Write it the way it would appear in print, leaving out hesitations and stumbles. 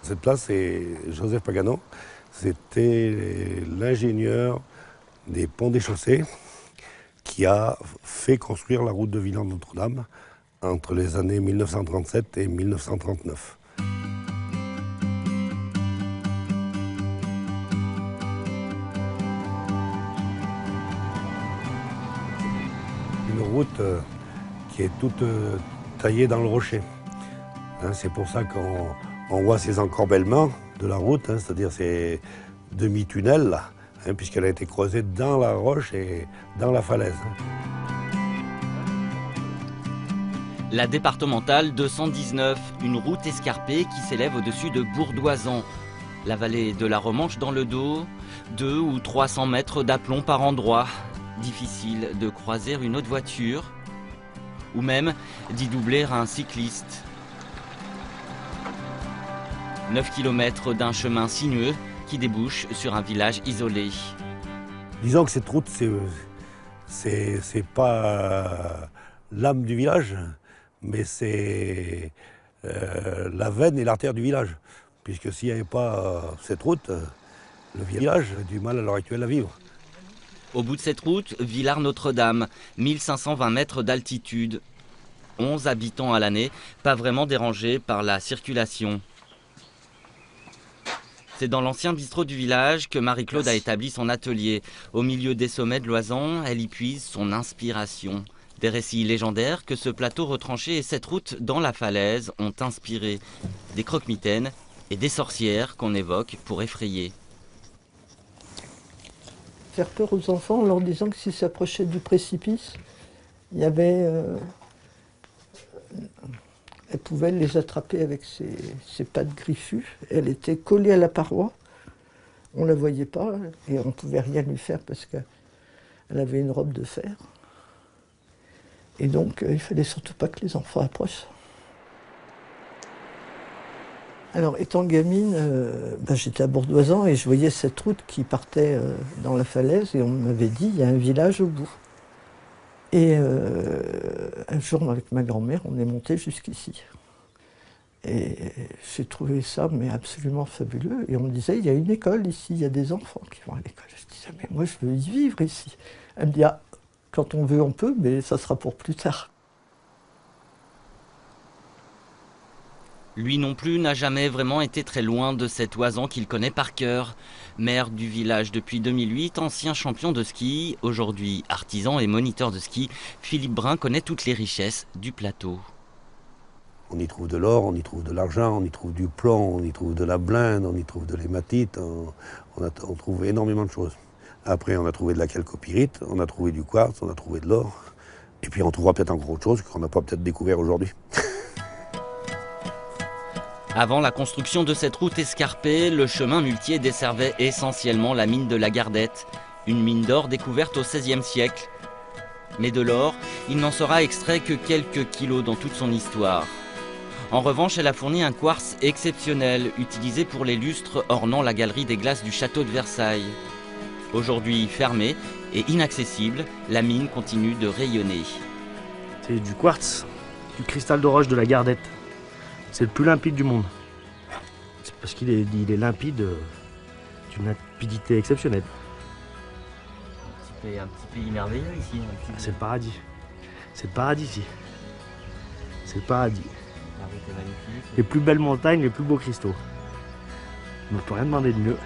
Cette place, c'est Joseph Pagano. C'était l'ingénieur des ponts des chaussées qui a fait construire la route de Villars-Notre-Dame entre les années 1937 et 1939. Une route qui est toute taillée dans le rocher. C'est pour ça qu'on voit ces encorbellements de la route, c'est-à-dire ces demi-tunnels, puisqu'elle a été creusée dans la roche et dans la falaise. La départementale 219, une route escarpée qui s'élève au-dessus de Bourdoisan. La vallée de la Romanche dans le dos, 200 ou 300 mètres d'aplomb par endroit. Difficile de croiser une autre voiture, ou même d'y doubler un cycliste. 9 km d'un chemin sinueux qui débouche sur un village isolé. Disons que cette route, c'est pas l'âme du village, mais c'est la veine et l'artère du village. Puisque s'il n'y avait pas cette route, le village a du mal à l'heure actuelle à vivre. Au bout de cette route, Villars-Notre-Dame, 1520 mètres d'altitude. 11 habitants à l'année, pas vraiment dérangés par la circulation. C'est dans l'ancien bistrot du village que Marie-Claude a établi son atelier. Au milieu des sommets de Loisan, elle y puise son inspiration. Des récits légendaires que ce plateau retranché et cette route dans la falaise ont inspiré. Des croque-mitaines et des sorcières qu'on évoque pour effrayer. Faire peur aux enfants en leur disant que s'ils s'approchaient du précipice, il y avait... Elle pouvait les attraper avec ses pattes griffues. Elle était collée à la paroi. On ne la voyait pas et on ne pouvait rien lui faire parce qu'elle avait une robe de fer. Et donc, il ne fallait surtout pas que les enfants approchent. Alors, étant gamine, j'étais à Bourdoisan et je voyais cette route qui partait dans la falaise et on m'avait dit, il y a un village au bout. Et un jour, avec ma grand-mère, on est monté jusqu'ici. Et j'ai trouvé ça mais absolument fabuleux. Et on me disait, il y a une école ici, il y a des enfants qui vont à l'école. Je disais, mais moi, je veux y vivre ici. Elle me dit, ah, quand on veut, on peut, mais ça sera pour plus tard. Lui non plus n'a jamais vraiment été très loin de cet Oisan qu'il connaît par cœur. Maire du village depuis 2008, ancien champion de ski, aujourd'hui artisan et moniteur de ski, Philippe Brun connaît toutes les richesses du plateau. On y trouve de l'or, on y trouve de l'argent, on y trouve du plomb, on y trouve de la blinde, on y trouve de l'hématite, on trouve énormément de choses. Après, on a trouvé de la chalcopyrite, on a trouvé du quartz, on a trouvé de l'or. Et puis on trouvera peut-être encore autre chose qu'on n'a pas peut-être découvert aujourd'hui. Avant la construction de cette route escarpée, le chemin muletier desservait essentiellement la mine de la Gardette, une mine d'or découverte au XVIe siècle. Mais de l'or, il n'en sera extrait que quelques kilos dans toute son histoire. En revanche, elle a fourni un quartz exceptionnel, utilisé pour les lustres ornant la galerie des glaces du château de Versailles. Aujourd'hui fermée et inaccessible, la mine continue de rayonner. C'est du quartz, du cristal de roche de la Gardette. C'est le plus limpide du monde. C'est parce qu'il est limpide d'une limpidité exceptionnelle. C'est un petit pays merveilleux ici. C'est le paradis. C'est le paradis ici. C'est le paradis. La route est magnifique. Les plus belles montagnes, les plus beaux cristaux. On ne peut rien demander de mieux.